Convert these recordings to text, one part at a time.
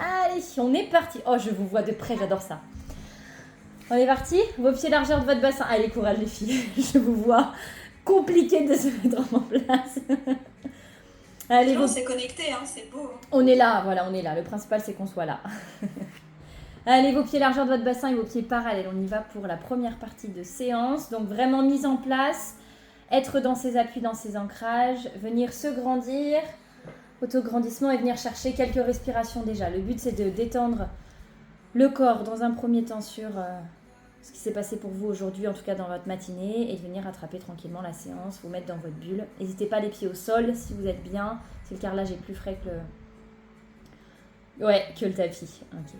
Allez, on est parti. Oh, je vous vois de près, j'adore ça. On est parti. Vos pieds largeur de votre bassin. Allez, courage les filles. Je vous vois compliqué de se mettre en place. Allez, On s'est connecté, hein, c'est beau. Hein. On est là, voilà, on est là. Le principal, c'est qu'on soit là. Allez, vos pieds largeur de votre bassin et vos pieds parallèles. On y va pour la première partie de séance. Donc, vraiment mise en place. Être dans ses appuis, dans ses ancrages. Venir se grandir. Autograndissement et venir chercher quelques respirations déjà. Le but, c'est de détendre le corps dans un premier temps sur ce qui s'est passé pour vous aujourd'hui, en tout cas dans votre matinée, et de venir attraper tranquillement la séance, vous mettre dans votre bulle. N'hésitez pas les pieds au sol si vous êtes bien, si le carrelage est plus frais que le tapis. Okay.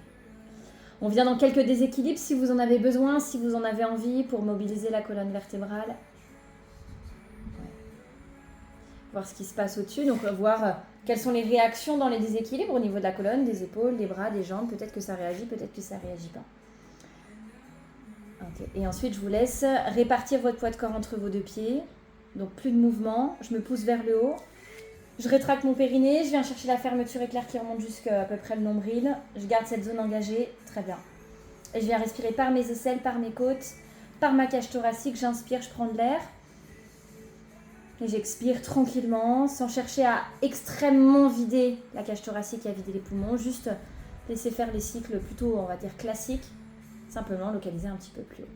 On vient dans quelques déséquilibres si vous en avez besoin, si vous en avez envie pour mobiliser la colonne vertébrale. Ouais. Voir ce qui se passe au-dessus, donc voir quelles sont les réactions dans les déséquilibres au niveau de la colonne, des épaules, des bras, des jambes. Peut-être que ça réagit, peut-être que ça ne réagit pas. Okay. Et ensuite, je vous laisse répartir votre poids de corps entre vos deux pieds. Donc, plus de mouvement. Je me pousse vers le haut. Je rétracte mon périnée. Je viens chercher la fermeture éclair qui remonte jusqu'à peu près le nombril. Je garde cette zone engagée. Très bien. Et je viens respirer par mes aisselles, par mes côtes, par ma cage thoracique. J'inspire, je prends de l'air. Et j'expire tranquillement, sans chercher à extrêmement vider la cage thoracique et à vider les poumons. Juste laisser faire les cycles plutôt, on va dire, classiques. Simplement localiser un petit peu plus haut.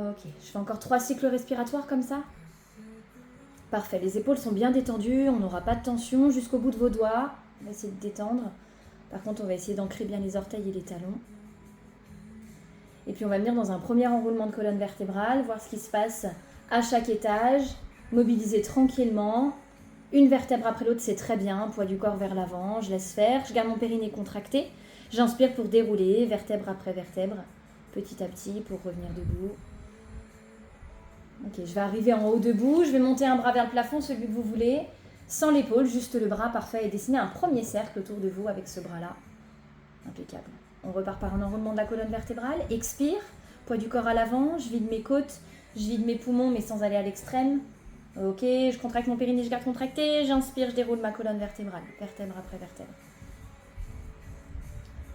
Ok, je fais encore 3 cycles respiratoires comme ça. Parfait, les épaules sont bien détendues, on n'aura pas de tension jusqu'au bout de vos doigts. On va essayer de détendre. Par contre, on va essayer d'ancrer bien les orteils et les talons. Et puis on va venir dans un premier enroulement de colonne vertébrale, voir ce qui se passe à chaque étage, mobiliser tranquillement. Une vertèbre après l'autre, c'est très bien. Poids du corps vers l'avant, je laisse faire. Je garde mon périnée contracté. J'inspire pour dérouler, vertèbre après vertèbre, petit à petit pour revenir debout. Ok, je vais arriver en haut debout. Je vais monter un bras vers le plafond, celui que vous voulez. Sans l'épaule, juste le bras, parfait. Et dessiner un premier cercle autour de vous avec ce bras-là. Impeccable. On repart par un enroulement de la colonne vertébrale. Expire, poids du corps à l'avant. Je vide mes côtes. Je vide mes poumons, mais sans aller à l'extrême. Ok, je contracte mon périnée, je garde contracté. J'inspire, je déroule ma colonne vertébrale. Vertèbre après vertèbre.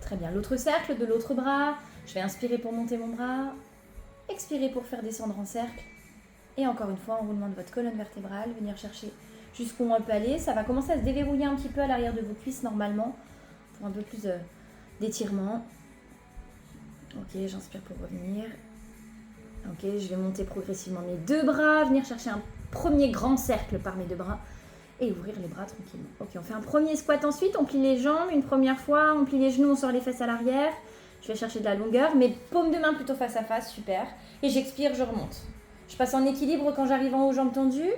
Très bien. L'autre cercle de l'autre bras. Je vais inspirer pour monter mon bras. Expirer pour faire descendre en cercle. Et encore une fois, enroulement de votre colonne vertébrale. Venir chercher jusqu'où on peut aller. Ça va commencer à se déverrouiller un petit peu à l'arrière de vos cuisses normalement. Pour un peu plus d'étirement. Ok, j'inspire pour revenir. Ok, je vais monter progressivement mes deux bras, venir chercher un premier grand cercle par mes deux bras et ouvrir les bras tranquillement. Ok, on fait un premier squat ensuite, on plie les jambes une première fois, on plie les genoux, on sort les fesses à l'arrière. Je vais chercher de la longueur, mes paumes de main plutôt face à face, super. Et j'expire, je remonte. Je passe en équilibre quand j'arrive en haut, jambes tendues.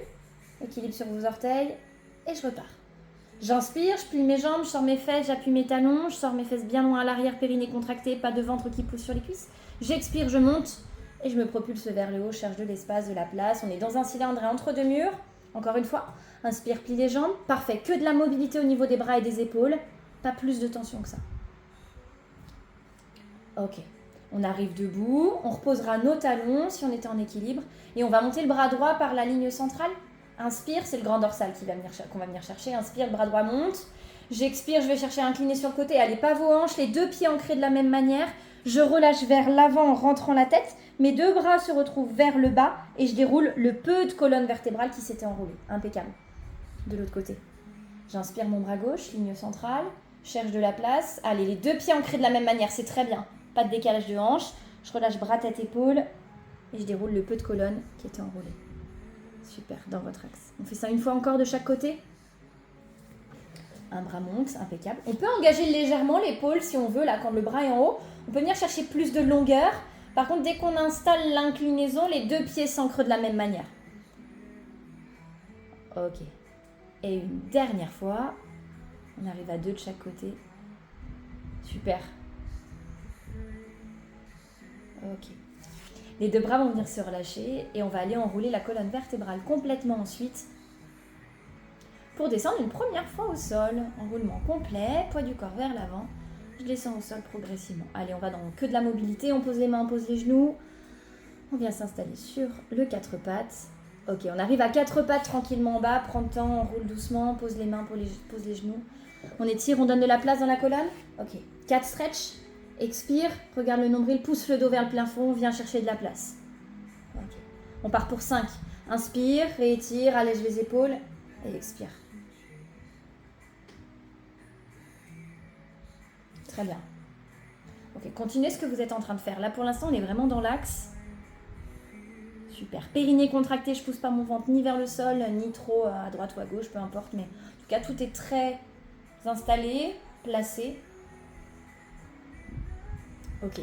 Équilibre sur vos orteils et je repars. J'inspire, je plie mes jambes, je sors mes fesses, j'appuie mes talons, je sors mes fesses bien loin à l'arrière, périnée contracté, pas de ventre qui pousse sur les cuisses. J'expire, je monte. Et je me propulse vers le haut, cherche de l'espace, de la place. On est dans un cylindre entre deux murs. Encore une fois, inspire, plie les jambes. Parfait, que de la mobilité au niveau des bras et des épaules. Pas plus de tension que ça. Ok, on arrive debout. On reposera nos talons si on était en équilibre. Et on va monter le bras droit par la ligne centrale. Inspire, c'est le grand dorsal qu'on va venir chercher. Inspire, le bras droit monte. J'expire, je vais chercher à incliner sur le côté. Allez, pas vos hanches, les deux pieds ancrés de la même manière. Je relâche vers l'avant en rentrant la tête. Mes deux bras se retrouvent vers le bas et je déroule le peu de colonne vertébrale qui s'était enroulée. Impeccable. De l'autre côté. J'inspire mon bras gauche, ligne centrale. Cherche de la place. Allez, les deux pieds ancrés de la même manière, c'est très bien. Pas de décalage de hanche. Je relâche bras, tête, épaule. Et je déroule le peu de colonne qui était enroulée. Super, dans votre axe. On fait ça une fois encore de chaque côté. Un bras monte, impeccable. On peut engager légèrement l'épaule si on veut, là, quand le bras est en haut. On peut venir chercher plus de longueur. Par contre, dès qu'on installe l'inclinaison, les deux pieds s'ancrent de la même manière. Ok. Et une dernière fois. On arrive à 2 de chaque côté. Super. Ok. Les deux bras vont venir se relâcher et on va aller enrouler la colonne vertébrale complètement ensuite. Pour descendre une première fois au sol. Enroulement complet, poids du corps vers l'avant. Je descends au sol progressivement. Allez, on va dans que de la mobilité. On pose les mains, on pose les genoux. On vient s'installer sur le 4 pattes. Ok, on arrive à 4 pattes tranquillement en bas. Prends le temps, on roule doucement. Pose les mains, pose les genoux. On étire, on donne de la place dans la colonne. Ok. 4 stretch. Expire, regarde le nombril, pousse le dos vers le plafond, viens chercher de la place. Ok. On part pour 5. Inspire, réétire, allège les épaules et expire. Très bien. Ok, continuez ce que vous êtes en train de faire. Là, pour l'instant, on est vraiment dans l'axe. Super. Périnée contracté, je pousse pas mon ventre ni vers le sol, ni trop à droite ou à gauche, peu importe. Mais en tout cas, tout est très installé, placé. Ok.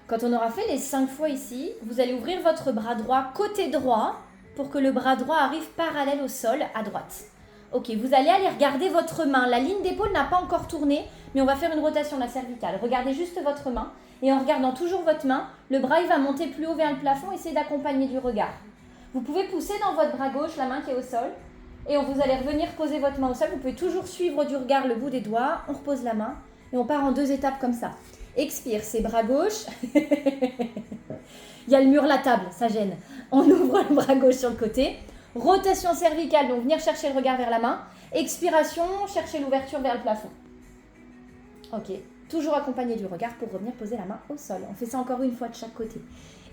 Quand on aura fait les 5 fois ici, vous allez ouvrir votre bras droit côté droit pour que le bras droit arrive parallèle au sol à droite. Ok, vous allez aller regarder votre main. La ligne d'épaule n'a pas encore tourné, mais on va faire une rotation de la cervicale. Regardez juste votre main et en regardant toujours votre main, le bras il va monter plus haut vers le plafond, essayez d'accompagner du regard. Vous pouvez pousser dans votre bras gauche la main qui est au sol et vous allez revenir poser votre main au sol. Vous pouvez toujours suivre du regard le bout des doigts. On repose la main et on part en 2 étapes comme ça. Expire, c'est bras gauche. Il y a le mur, la table, ça gêne. On ouvre le bras gauche sur le côté. Rotation cervicale, donc venir chercher le regard vers la main. Expiration, chercher l'ouverture vers le plafond. Ok, toujours accompagné du regard pour revenir poser la main au sol. On fait ça encore une fois de chaque côté.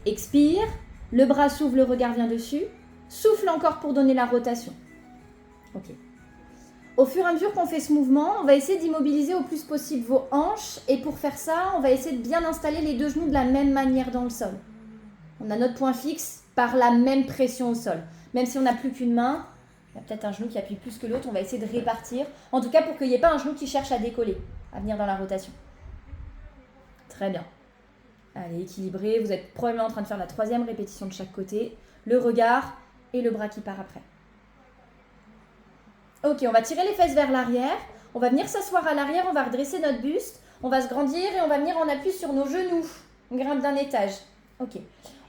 Expire, le bras s'ouvre, le regard vient dessus. Souffle encore pour donner la rotation. Ok. Au fur et à mesure qu'on fait ce mouvement, on va essayer d'immobiliser au plus possible vos hanches. Et pour faire ça, on va essayer de bien installer les 2 genoux de la même manière dans le sol. On a notre point fixe par la même pression au sol. Même si on n'a plus qu'une main, il y a peut-être un genou qui appuie plus que l'autre, on va essayer de répartir. En tout cas, pour qu'il n'y ait pas un genou qui cherche à décoller, à venir dans la rotation. Très bien. Allez, équilibré. Vous êtes probablement en train de faire la 3e répétition de chaque côté. Le regard et le bras qui part après. Ok, on va tirer les fesses vers l'arrière. On va venir s'asseoir à l'arrière, on va redresser notre buste. On va se grandir et on va venir en appui sur nos genoux. On grimpe d'un étage. Ok.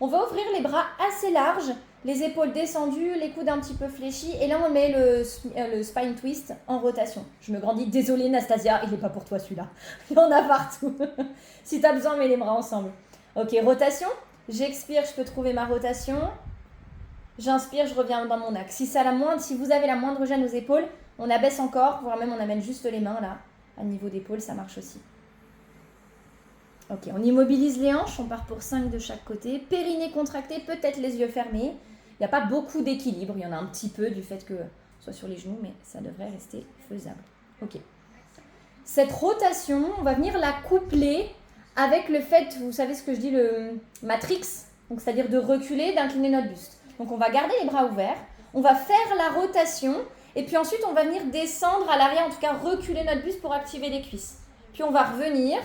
On va ouvrir les bras assez larges, les épaules descendues, les coudes un petit peu fléchis. Et là, on met le spine twist en rotation. Je me grandis. Désolée, Nastasia, il n'est pas pour toi celui-là. Il y en a partout. Si tu as besoin, mets les bras ensemble. Ok, rotation. J'expire, je peux trouver ma rotation. J'inspire, je reviens dans mon axe. Si vous avez la moindre gêne aux épaules, on abaisse encore, voire même on amène juste les mains là, à niveau d'épaule, ça marche aussi. Ok, on immobilise les hanches, on part pour 5 de chaque côté. Périnée contracté, peut-être les yeux fermés. Il n'y a pas beaucoup d'équilibre, il y en a un petit peu du fait que soit sur les genoux, mais ça devrait rester faisable. Ok. Cette rotation, on va venir la coupler avec le fait, vous savez ce que je dis, le matrix, donc c'est-à-dire de reculer, d'incliner notre buste. Donc on va garder les bras ouverts, on va faire la rotation et puis ensuite on va venir descendre à l'arrière, en tout cas reculer notre buste pour activer les cuisses. Puis on va revenir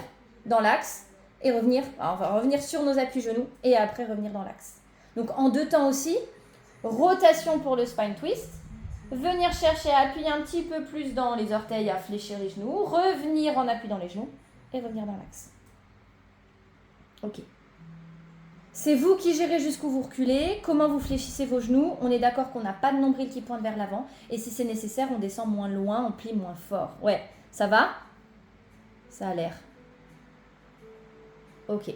dans l'axe et revenir, on va revenir sur nos appuis genoux et après revenir dans l'axe. Donc en 2 temps aussi, rotation pour le spine twist, venir chercher à appuyer un petit peu plus dans les orteils, à fléchir les genoux, revenir en appui dans les genoux et revenir dans l'axe. Ok. C'est vous qui gérez jusqu'où vous reculez, comment vous fléchissez vos genoux. On est d'accord qu'on n'a pas de nombril qui pointe vers l'avant. Et si c'est nécessaire, on descend moins loin, on plie moins fort. Ouais, ça va? Ça a l'air. Ok.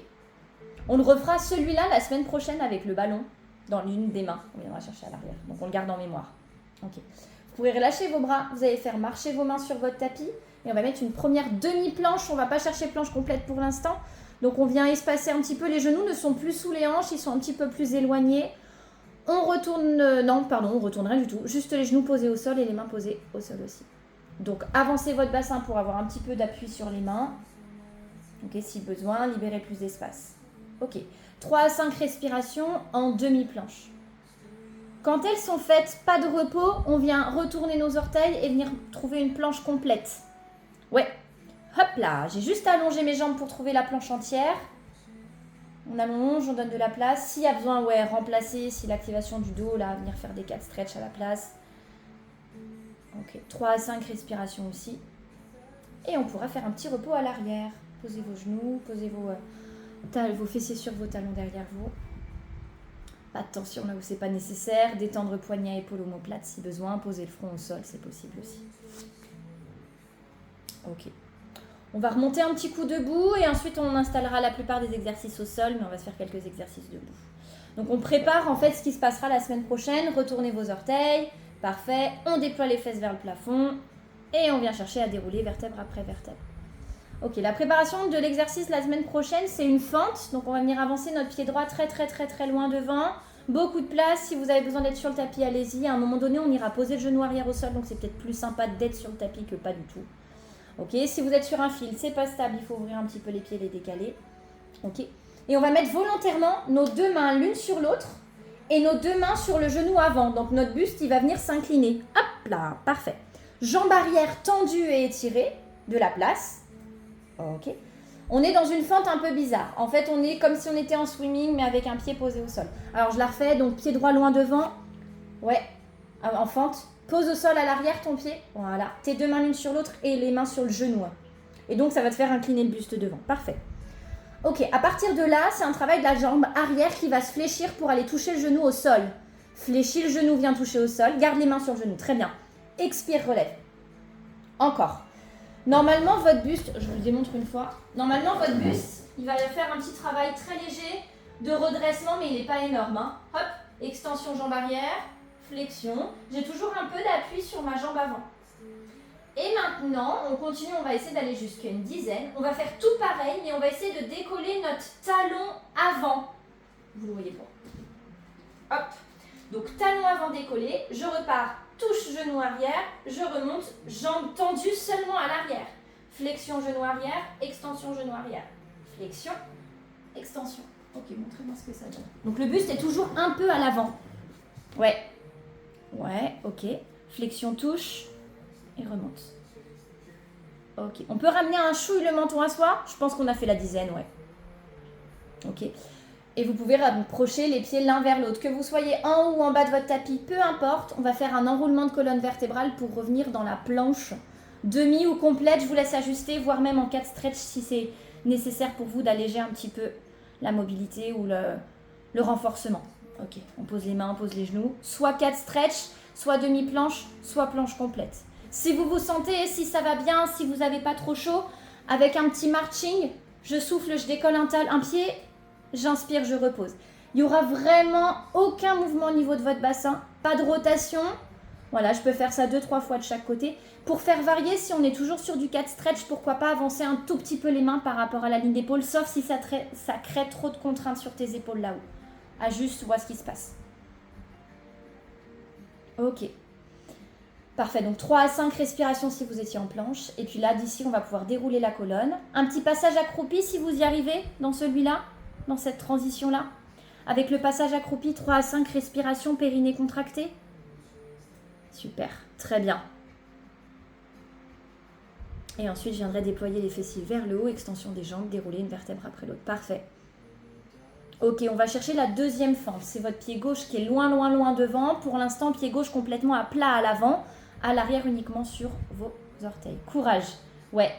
On le refera celui-là la semaine prochaine avec le ballon dans l'une des mains. On viendra chercher à l'arrière. Donc on le garde en mémoire. Ok. Vous pourrez relâcher vos bras. Vous allez faire marcher vos mains sur votre tapis. Et on va mettre une première demi-planche. On ne va pas chercher planche complète pour l'instant. Donc on vient espacer un petit peu, les genoux ne sont plus sous les hanches, ils sont un petit peu plus éloignés. On retourne, on retourne rien du tout, juste les genoux posés au sol et les mains posées au sol aussi. Donc avancez votre bassin pour avoir un petit peu d'appui sur les mains. Ok, si besoin, libérez plus d'espace. Ok, 3 à 5 respirations en demi-planche. Quand elles sont faites, pas de repos, on vient retourner nos orteils et venir trouver une planche complète. Ouais. Hop là, j'ai juste allongé mes jambes pour trouver la planche entière. On allonge, on donne de la place. S'il y a besoin, ouais, remplacer, si l'activation du dos, là, venir faire des 4 stretch à la place. Ok, 3 à 5 respirations aussi. Et on pourra faire un petit repos à l'arrière. Posez vos genoux, posez vos fessiers sur vos talons derrière vous. Pas de tension là où c'est pas nécessaire. Détendre poignets, épaules, omoplates si besoin. Poser le front au sol, c'est possible aussi. Ok. On va remonter un petit coup debout et ensuite on installera la plupart des exercices au sol, mais on va se faire quelques exercices debout. Donc on prépare en fait ce qui se passera la semaine prochaine. Retournez vos orteils, parfait. On déploie les fesses vers le plafond. Et on vient chercher à dérouler vertèbre après vertèbre. Ok, la préparation de l'exercice la semaine prochaine, c'est une fente. Donc on va venir avancer notre pied droit très loin devant. Beaucoup de place. Si vous avez besoin d'être sur le tapis, allez-y. À un moment donné, on ira poser le genou arrière au sol. Donc c'est peut-être plus sympa d'être sur le tapis que pas du tout. Ok, si vous êtes sur un fil, c'est pas stable. Il faut ouvrir un petit peu les pieds, les décaler. Ok. Et on va mettre volontairement nos deux mains l'une sur l'autre et nos deux mains sur le genou avant. Donc notre buste, il va venir s'incliner. Hop là, parfait. Jambes arrière tendues et étirées de la place. Ok. On est dans une fente un peu bizarre. En fait, on est comme si on était en swimming, mais avec un pied posé au sol. Alors, je la refais. Donc, pied droit loin devant. Ouais, en fente. Pose au sol à l'arrière ton pied. Voilà. Tes deux mains l'une sur l'autre et les mains sur le genou. Et donc, ça va te faire incliner le buste devant. Parfait. Ok, à partir de là, c'est un travail de la jambe arrière qui va se fléchir pour aller toucher le genou au sol. Fléchis, le genou vient toucher au sol. Garde les mains sur le genou. Très bien. Expire, relève. Encore. Normalement, votre buste, je vous le démontre une fois. Normalement, votre buste, il va faire un petit travail très léger de redressement, mais il n'est pas énorme. Hein. Hop, extension jambe arrière, flexion. J'ai toujours un peu d'appui sur ma jambe avant. Et maintenant, on continue, on va essayer d'aller jusqu'à une dizaine. On va faire tout pareil, mais on va essayer de décoller notre talon avant. Vous le voyez pas. Hop. Donc, talon avant décollé, je repars. Touche genou arrière, je remonte, jambes tendues seulement à l'arrière. Flexion genou arrière, extension genou arrière. Flexion, extension. Ok, montrez-moi ce que ça donne. Donc le buste est toujours un peu à l'avant. Ouais. Ouais, ok. Flexion touche et remonte. Ok. On peut ramener un chouille le menton à soi. Je pense qu'on a fait la dizaine, ouais. Ok. Et vous pouvez rapprocher les pieds l'un vers l'autre. Que vous soyez en haut ou en bas de votre tapis, peu importe. On va faire un enroulement de colonne vertébrale pour revenir dans la planche demi ou complète. Je vous laisse ajuster, voire même en cas de stretch si c'est nécessaire pour vous d'alléger un petit peu la mobilité ou le renforcement. Ok, on pose les mains, on pose les genoux. Soit 4 stretch, soit demi-planche, soit planche complète. Si vous vous sentez, si ça va bien, si vous n'avez pas trop chaud, avec un petit marching, je souffle, je décolle un pied. J'inspire, je repose. Il n'y aura vraiment aucun mouvement au niveau de votre bassin, pas de rotation. Voilà, je peux faire ça 2-3 fois de chaque côté. Pour faire varier, si on est toujours sur du 4 stretch, pourquoi pas avancer un tout petit peu les mains par rapport à la ligne d'épaule, sauf si ça crée trop de contraintes sur tes épaules là-haut. Ajuste, vois ce qui se passe. Ok. Parfait, donc 3 à 5 respirations si vous étiez en planche. Et puis là, d'ici, on va pouvoir dérouler la colonne. Un petit passage accroupi si vous y arrivez dans celui-là. Dans cette transition-là, avec le passage accroupi, 3 à 5 respirations, périnée contracté. Super, très bien. Et ensuite, je viendrai déployer les fessiers vers le haut, extension des jambes, dérouler une vertèbre après l'autre. Parfait. Ok, on va chercher la deuxième fente. C'est votre pied gauche qui est loin devant. Pour l'instant, pied gauche complètement à plat à l'avant, à l'arrière uniquement sur vos orteils. Courage. Ouais.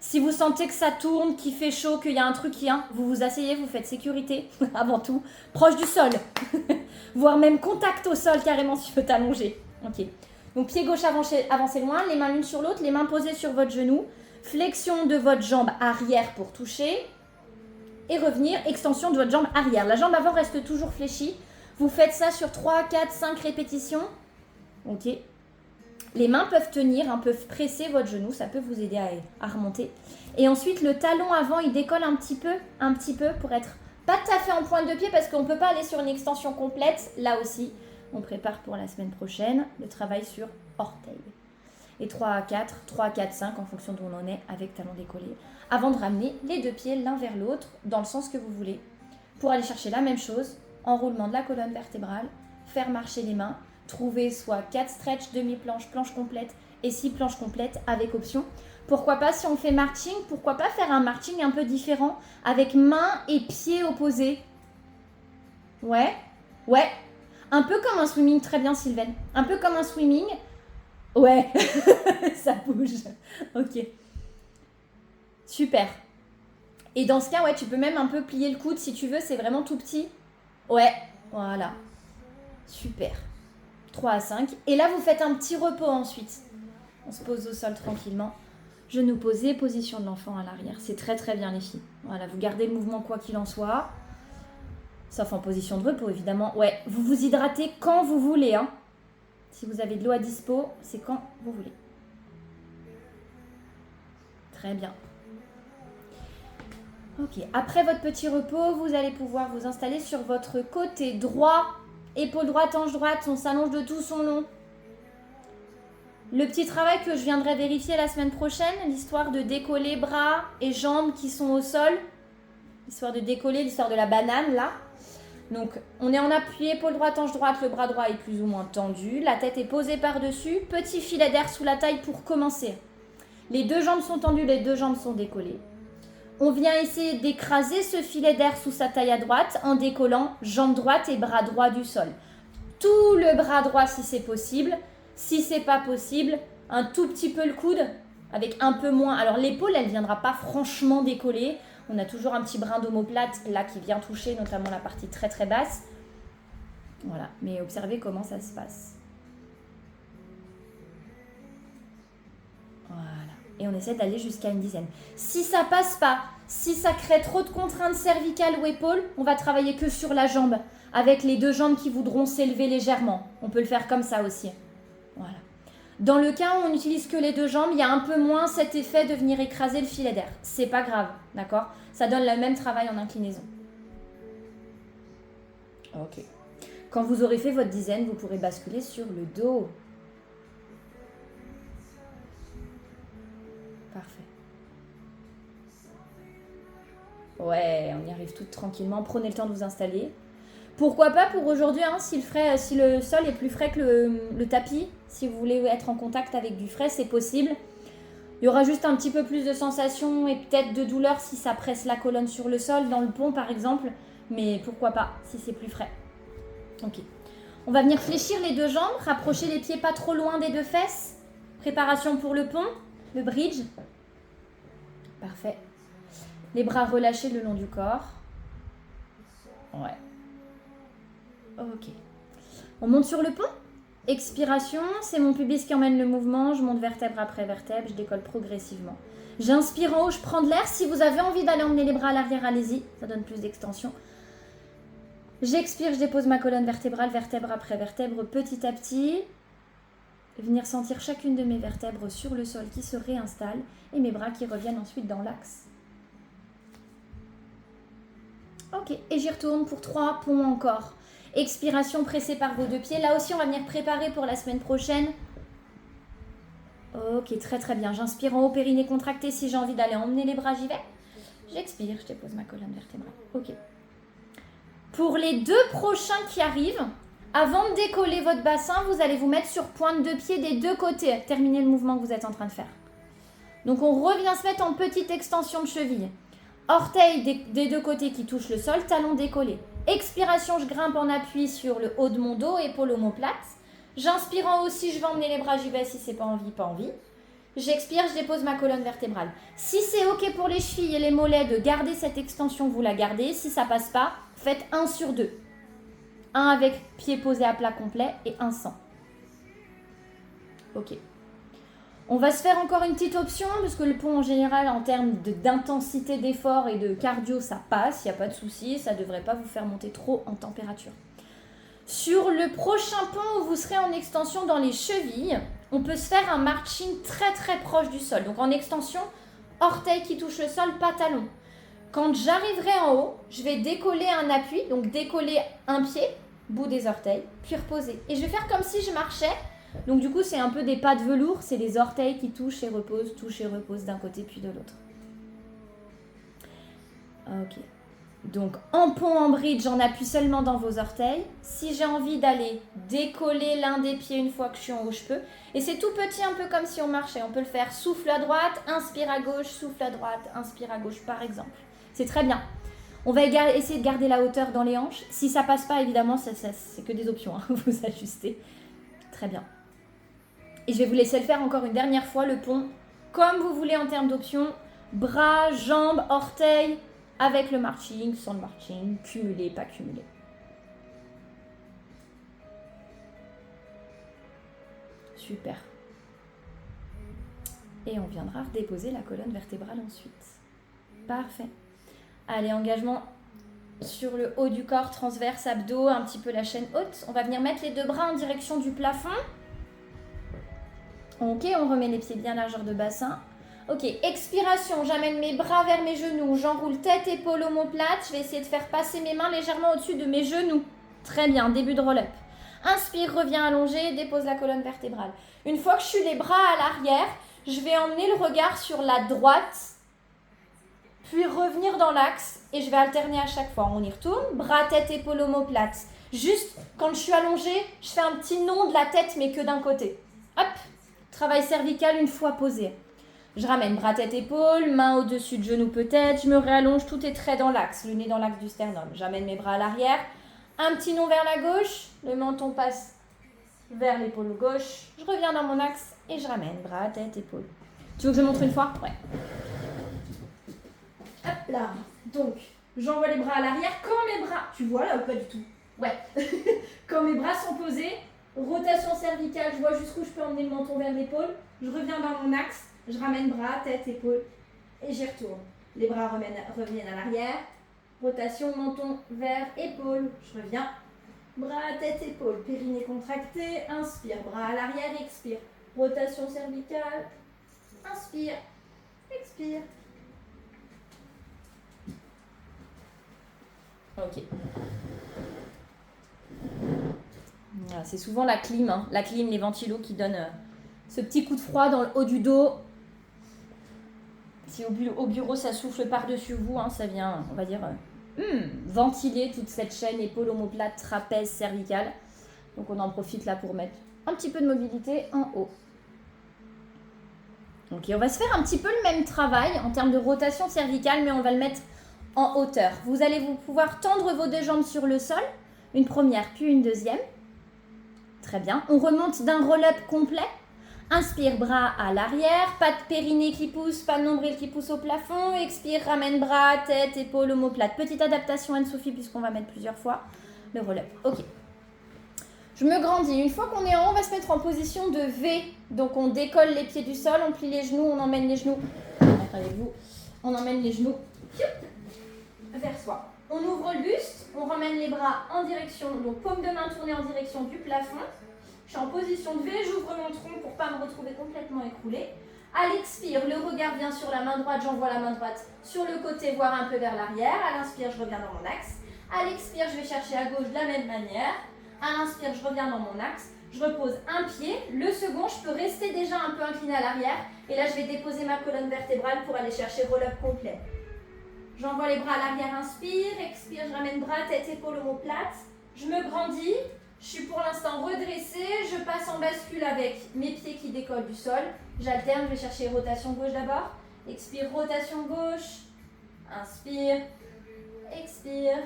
Si vous sentez que ça tourne, qu'il fait chaud, qu'il y a un truc qui... vous vous asseyez, vous faites sécurité, avant tout, proche du sol. Voire même contact au sol, carrément, si vous êtes allongé. Ok. Donc, pied gauche avancé loin, les mains l'une sur l'autre, les mains posées sur votre genou. Flexion de votre jambe arrière pour toucher. Et revenir, extension de votre jambe arrière. La jambe avant reste toujours fléchie. Vous faites ça sur 3, 4, 5 répétitions. Ok. Les mains peuvent tenir, peuvent presser votre genou, ça peut vous aider à remonter. Et ensuite, le talon avant, il décolle un petit peu pour être pas tout à fait en pointe de pied parce qu'on ne peut pas aller sur une extension complète. Là aussi, on prépare pour la semaine prochaine le travail sur orteil. Et 3 à 4, 5 en fonction d'où on en est avec talon décollé. Avant de ramener les deux pieds l'un vers l'autre dans le sens que vous voulez. Pour aller chercher la même chose, enroulement de la colonne vertébrale, faire marcher les mains. Trouver soit 4 stretch, demi-planche, planche complète et 6 planches complètes avec option. Pourquoi pas, si on fait marching, pourquoi pas faire un marching un peu différent avec mains et pieds opposés. Ouais. Un peu comme un swimming, très bien Sylvaine. Un peu comme un swimming. Ouais, ça bouge. Ok. Super. Et dans ce cas, ouais, tu peux même un peu plier le coude si tu veux, c'est vraiment tout petit. Ouais, voilà. Super. 3 à 5. Et là, vous faites un petit repos ensuite. On se pose au sol tranquillement. Genoux posés, position de l'enfant à l'arrière. C'est très bien les filles. Voilà, vous gardez le mouvement quoi qu'il en soit. Sauf en position de repos, évidemment. Ouais, vous vous hydratez quand vous voulez. Si vous avez de l'eau à dispo, c'est quand vous voulez. Très bien. Ok, après votre petit repos, vous allez pouvoir vous installer sur votre côté droit. Épaule droite, hanche droite, on s'allonge de tout son long. Le petit travail que je viendrai vérifier la semaine prochaine, l'histoire de décoller bras et jambes qui sont au sol. L'histoire de décoller, l'histoire de la banane là. Donc on est en appui, épaule droite, hanche droite, le bras droit est plus ou moins tendu. La tête est posée par-dessus, petit filet d'air sous la taille pour commencer. Les deux jambes sont tendues, les deux jambes sont décollées. On vient essayer d'écraser ce filet d'air sous sa taille à droite en décollant jambe droite et bras droit du sol. Tout le bras droit si c'est possible. Si c'est pas possible, un tout petit peu le coude avec un peu moins. Alors l'épaule, elle ne viendra pas franchement décoller. On a toujours un petit brin d'omoplate là qui vient toucher notamment la partie très très basse. Voilà, mais observez comment ça se passe. Voilà. Et on essaie d'aller jusqu'à une dizaine. Si ça passe pas, si ça crée trop de contraintes cervicales ou épaules, on va travailler que sur la jambe, avec les deux jambes qui voudront s'élever légèrement. On peut le faire comme ça aussi. Voilà. Dans le cas où on n'utilise que les deux jambes, il y a un peu moins cet effet de venir écraser le filet d'air. C'est pas grave, d'accord? Ça donne le même travail en inclinaison. Ok. Quand vous aurez fait votre dizaine, vous pourrez basculer sur le dos. Parfait. Ouais, on y arrive tout tranquillement. Prenez le temps de vous installer. Pourquoi pas pour aujourd'hui, hein, si le sol est plus frais que le tapis, si vous voulez être en contact avec du frais, c'est possible. Il y aura juste un petit peu plus de sensation et peut-être de douleur si ça presse la colonne sur le sol, dans le pont par exemple, mais pourquoi pas si c'est plus frais. Ok. On va venir fléchir les deux jambes, rapprocher les pieds pas trop loin des deux fesses. Préparation pour le pont, le bridge. Parfait. Les bras relâchés le long du corps. Ouais. Ok. On monte sur le pont. Expiration, c'est mon pubis qui emmène le mouvement. Je monte vertèbre après vertèbre, je décolle progressivement. J'inspire en haut, je prends de l'air. Si vous avez envie d'aller emmener les bras à l'arrière, allez-y. Ça donne plus d'extension. J'expire, je dépose ma colonne vertébrale, vertèbre après vertèbre, petit à petit. Venir sentir chacune de mes vertèbres sur le sol qui se réinstalle et mes bras qui reviennent ensuite dans l'axe. Ok, et j'y retourne pour 3 ponts encore. Expiration pressée par vos deux pieds. Là aussi, on va venir préparer pour la semaine prochaine. Ok, très très bien. J'inspire en haut, périnée contracté. Si j'ai envie d'aller emmener les bras, j'y vais. J'expire, je dépose ma colonne vertébrale. Ok. Pour les 2 prochains qui arrivent, avant de décoller votre bassin, vous allez vous mettre sur pointe de pied des deux côtés. Terminez le mouvement que vous êtes en train de faire. Donc on revient se mettre en petite extension de cheville. Orteils des deux côtés qui touchent le sol, talons décollés. Expiration, je grimpe en appui sur le haut de mon dos, épaule omoplate. J'inspire en haut, si je vais emmener les bras, j'y vais. Si c'est pas envie, pas envie. J'expire, je dépose ma colonne vertébrale. Si c'est ok pour les chevilles et les mollets de garder cette extension, vous la gardez. Si ça passe pas, faites 1 sur 2. 1 avec pied posé à plat complet et 1 sans. Ok. On va se faire encore une petite option, parce que le pont en général, en termes d'intensité d'effort et de cardio, ça passe, il n'y a pas de souci, ça ne devrait pas vous faire monter trop en température. Sur le prochain pont où vous serez en extension dans les chevilles, on peut se faire un marching très très proche du sol. Donc en extension, orteil qui touche le sol, pas talon. Quand j'arriverai en haut, je vais décoller un appui, donc décoller un pied, bout des orteils, puis reposer. Et je vais faire comme si je marchais. Donc du coup, c'est un peu des pas de velours, c'est les orteils qui touchent et reposent d'un côté puis de l'autre. Ok. Donc en pont, en bridge, j'en appuie seulement dans vos orteils. Si j'ai envie d'aller décoller l'un des pieds une fois que je suis en haut, je peux. Et c'est tout petit, un peu comme si on marchait. On peut le faire souffle à droite, inspire à gauche, souffle à droite, inspire à gauche, par exemple. C'est très bien. On va essayer de garder la hauteur dans les hanches. Si ça passe pas, évidemment, c'est que des options. Hein. Vous ajustez. Très bien. Et je vais vous laisser le faire encore une dernière fois, le pont, comme vous voulez en termes d'options. Bras, jambes, orteils, avec le marching, sans le marching, cumulé, pas cumulé. Super. Et on viendra redéposer la colonne vertébrale ensuite. Parfait. Allez, engagement sur le haut du corps, transverse, abdos, un petit peu la chaîne haute. On va venir mettre les deux bras en direction du plafond. Ok, on remet les pieds bien largeur de bassin. Ok, expiration, j'amène mes bras vers mes genoux, j'enroule tête, épaules, omoplate. Je vais essayer de faire passer mes mains légèrement au-dessus de mes genoux. Très bien, début de roll-up. Inspire, reviens allongé, dépose la colonne vertébrale. Une fois que je suis les bras à l'arrière, je vais emmener le regard sur la droite, puis revenir dans l'axe et je vais alterner à chaque fois. On y retourne, bras, tête, épaules, omoplate. Juste, quand je suis allongée, je fais un petit nond de la tête, mais que d'un côté. Hop, travail cervical une fois posé. Je ramène bras, tête, épaules, main au-dessus de genou peut-être, je me réallonge, tout est très dans l'axe, le nez dans l'axe du sternum. J'amène mes bras à l'arrière, un petit nond vers la gauche, le menton passe vers l'épaule gauche, je reviens dans mon axe et je ramène bras, tête, épaules. Tu veux que je montre une fois? Ouais. Hop là, donc j'envoie les bras à l'arrière, quand mes bras, tu vois là ou pas du tout? Ouais, quand mes bras sont posés, rotation cervicale, je vois jusqu'où je peux emmener le menton vers l'épaule, je reviens dans mon axe, je ramène bras, tête, épaule et j'y retourne. Les bras reviennent à l'arrière, rotation, menton vers épaule, je reviens, bras, tête, épaule, périnée contracté, inspire, bras à l'arrière, expire, rotation cervicale, inspire, expire. Ok. C'est souvent la clim, hein. La clim, les ventilos qui donnent ce petit coup de froid dans le haut du dos. Si au bureau ça souffle par-dessus vous, hein, ça vient, on va dire, ventiler toute cette chaîne épaule, omoplate, trapèze, cervicale. Donc on en profite là pour mettre un petit peu de mobilité en haut. Ok, on va se faire un petit peu le même travail en termes de rotation cervicale, mais on va le mettre en hauteur. Vous allez pouvoir tendre vos deux jambes sur le sol, une première puis une deuxième. Très bien. On remonte d'un roll-up complet. Inspire, bras à l'arrière, pas de périnée qui pousse, pas de nombril qui pousse au plafond. Expire, ramène bras, tête, épaule, omoplate. Petite adaptation Anne-Sophie puisqu'on va mettre plusieurs fois le roll-up. Ok. Je me grandis. Une fois qu'on est en haut, on va se mettre en position de V. Donc on décolle les pieds du sol, on plie les genoux, on emmène les genoux. Avec-vous. On emmène les genoux vers soi. On ouvre le buste, on ramène les bras en direction, donc paume de main tournée en direction du plafond. Je suis en position de V, j'ouvre mon tronc pour ne pas me retrouver complètement écroulée. À l'expire, le regard vient sur la main droite, j'envoie la main droite sur le côté, voire un peu vers l'arrière. À l'inspire, je reviens dans mon axe. À l'expire, je vais chercher à gauche de la même manière. À l'inspire, je reviens dans mon axe. Je repose un pied. Le second, je peux rester déjà un peu incliné à l'arrière. Et là, je vais déposer ma colonne vertébrale pour aller chercher roll-up complet. J'envoie les bras à l'arrière, inspire, expire, je ramène bras, tête, épaule, omoplate. Je me grandis, je suis pour l'instant redressée, je passe en bascule avec mes pieds qui décollent du sol. J'alterne, je vais chercher rotation gauche d'abord. Expire, rotation gauche. Inspire, expire,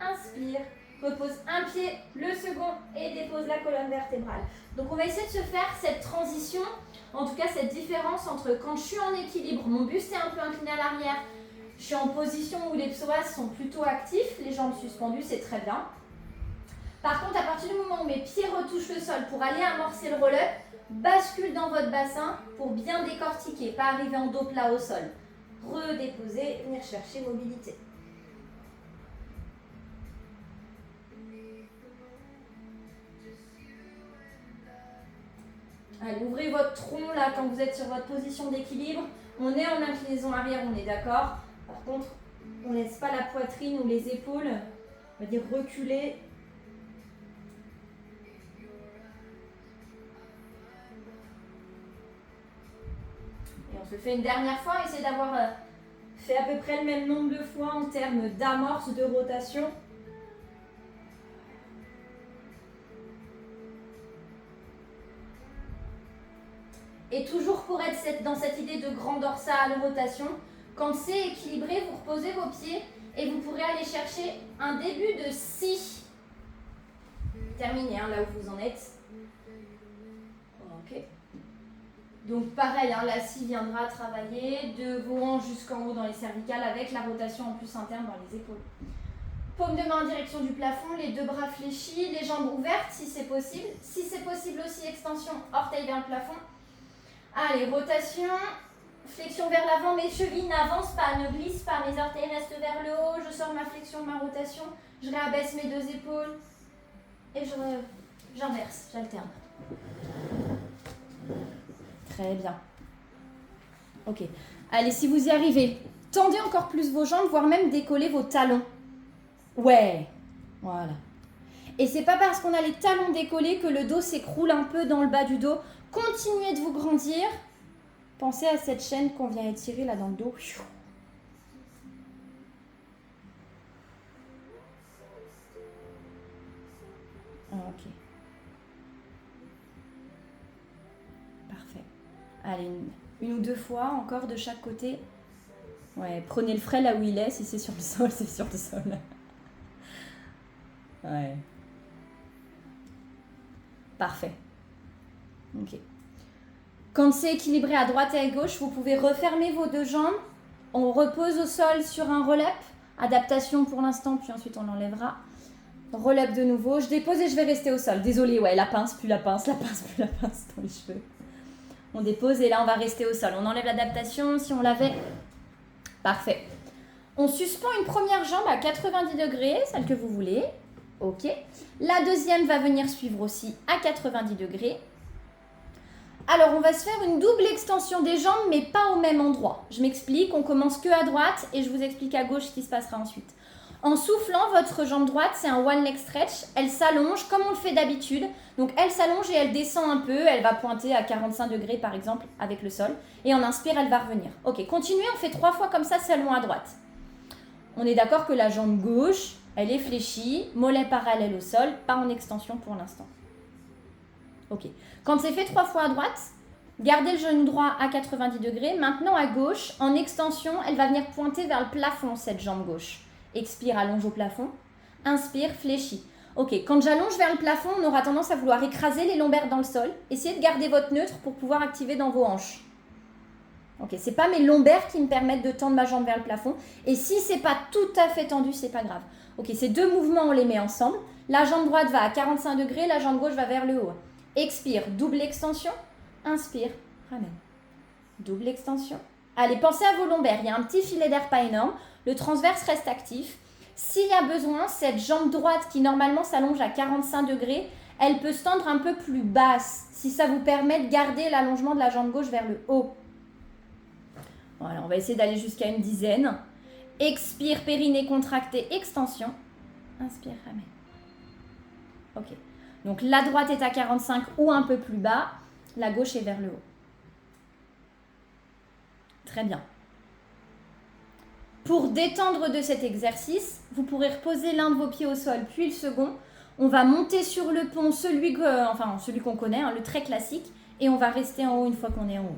inspire. Repose un pied, le second et dépose la colonne vertébrale. Donc on va essayer de se faire cette transition, en tout cas cette différence entre quand je suis en équilibre, mon buste est un peu incliné à l'arrière, je suis en position où les psoas sont plutôt actifs, les jambes suspendues, c'est très bien. Par contre, à partir du moment où mes pieds retouchent le sol pour aller amorcer le roll-up, bascule dans votre bassin pour bien décortiquer, pas arriver en dos plat au sol. Redéposer, venir chercher mobilité. Allez, ouvrez votre tronc là quand vous êtes sur votre position d'équilibre. On est en inclinaison arrière, on est d'accord. Par contre, on ne laisse pas la poitrine ou les épaules, on va dire reculer. Et on se le fait une dernière fois, essayez d'avoir fait à peu près le même nombre de fois en termes d'amorce, de rotation. Et toujours pour être dans cette idée de grand dorsal, rotation, quand c'est équilibré, vous reposez vos pieds et vous pourrez aller chercher un début de scie. Terminé, hein, là où vous en êtes. Ok. Donc pareil, hein, la scie viendra travailler de vos hanches jusqu'en haut dans les cervicales avec la rotation en plus interne dans les épaules. Paume de main en direction du plafond, les deux bras fléchis, les jambes ouvertes si c'est possible. Si c'est possible aussi, extension, orteil vers le plafond. Allez, rotation, flexion vers l'avant, mes chevilles n'avancent pas, ne glissent pas, mes orteils restent vers le haut, je sors ma flexion, ma rotation, je réabaisse mes deux épaules et j'inverse, j'alterne. Très bien. Ok. Allez, si vous y arrivez, tendez encore plus vos jambes, voire même décollez vos talons. Ouais. Voilà. Et c'est pas parce qu'on a les talons décollés que le dos s'écroule un peu dans le bas du dos. Continuez de vous grandir. Pensez à cette chaîne qu'on vient étirer là dans le dos. Ok. Parfait. Allez, une ou deux fois encore de chaque côté. Ouais, prenez le frais là où il est. Si c'est sur le sol, c'est sur le sol. Ouais. Parfait. Ok. Quand c'est équilibré à droite et à gauche, vous pouvez refermer vos deux jambes. On repose au sol sur un roll-up. Adaptation pour l'instant, puis ensuite on l'enlèvera. Roll-up de nouveau. Je dépose et je vais rester au sol. Désolée, ouais, la pince, plus la pince, la pince, plus la pince dans les cheveux. On dépose et là on va rester au sol. On enlève l'adaptation si on l'avait. Parfait. On suspend une première jambe à 90 degrés, celle que vous voulez. Ok. La deuxième va venir suivre aussi à 90 degrés. Alors, on va se faire une double extension des jambes, mais pas au même endroit. Je m'explique, on commence que à droite et je vous explique à gauche ce qui se passera ensuite. En soufflant, votre jambe droite, c'est un one leg stretch. Elle s'allonge comme on le fait d'habitude. Donc, elle s'allonge et elle descend un peu. Elle va pointer à 45 degrés, par exemple, avec le sol. Et en inspire, elle va revenir. Ok, continuez, on fait 3 fois comme ça, seulement à droite. On est d'accord que la jambe gauche, elle est fléchie, mollet parallèle au sol, pas en extension pour l'instant. Ok. Quand c'est fait 3 fois à droite, gardez le genou droit à 90 degrés. Maintenant à gauche, en extension, elle va venir pointer vers le plafond, cette jambe gauche. Expire, allonge au plafond. Inspire, fléchis. Ok, quand j'allonge vers le plafond, on aura tendance à vouloir écraser les lombaires dans le sol. Essayez de garder votre neutre pour pouvoir activer dans vos hanches. Ok, c'est pas mes lombaires qui me permettent de tendre ma jambe vers le plafond. Et si c'est pas tout à fait tendu, c'est pas grave. Ok, ces deux mouvements, on les met ensemble. La jambe droite va à 45 degrés, la jambe gauche va vers le haut. Expire, double extension. Inspire, ramène. Double extension. Allez, pensez à vos lombaires. Il y a un petit filet d'air pas énorme. Le transverse reste actif. S'il y a besoin, cette jambe droite qui normalement s'allonge à 45 degrés, elle peut se tendre un peu plus basse si ça vous permet de garder l'allongement de la jambe gauche vers le haut. Voilà, on va essayer d'aller jusqu'à une dizaine. Expire, périnée contracté, extension. Inspire, ramène. Ok. Donc la droite est à 45 ou un peu plus bas. La gauche est vers le haut. Très bien. Pour détendre de cet exercice, vous pourrez reposer l'un de vos pieds au sol, puis le second. On va monter sur le pont, celui qu'on connaît, hein, le très classique, et on va rester en haut une fois qu'on est en haut.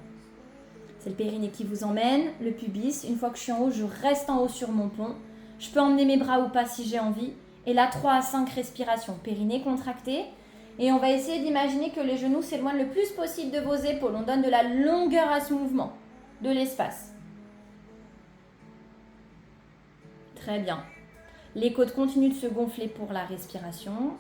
C'est le périnée qui vous emmène, le pubis. Une fois que je suis en haut, je reste en haut sur mon pont. Je peux emmener mes bras ou pas si j'ai envie. Et là, 3 à 5 respirations. Périnée contracté. Et on va essayer d'imaginer que les genoux s'éloignent le plus possible de vos épaules. On donne de la longueur à ce mouvement, de l'espace. Très bien. Les côtes continuent de se gonfler pour la respiration.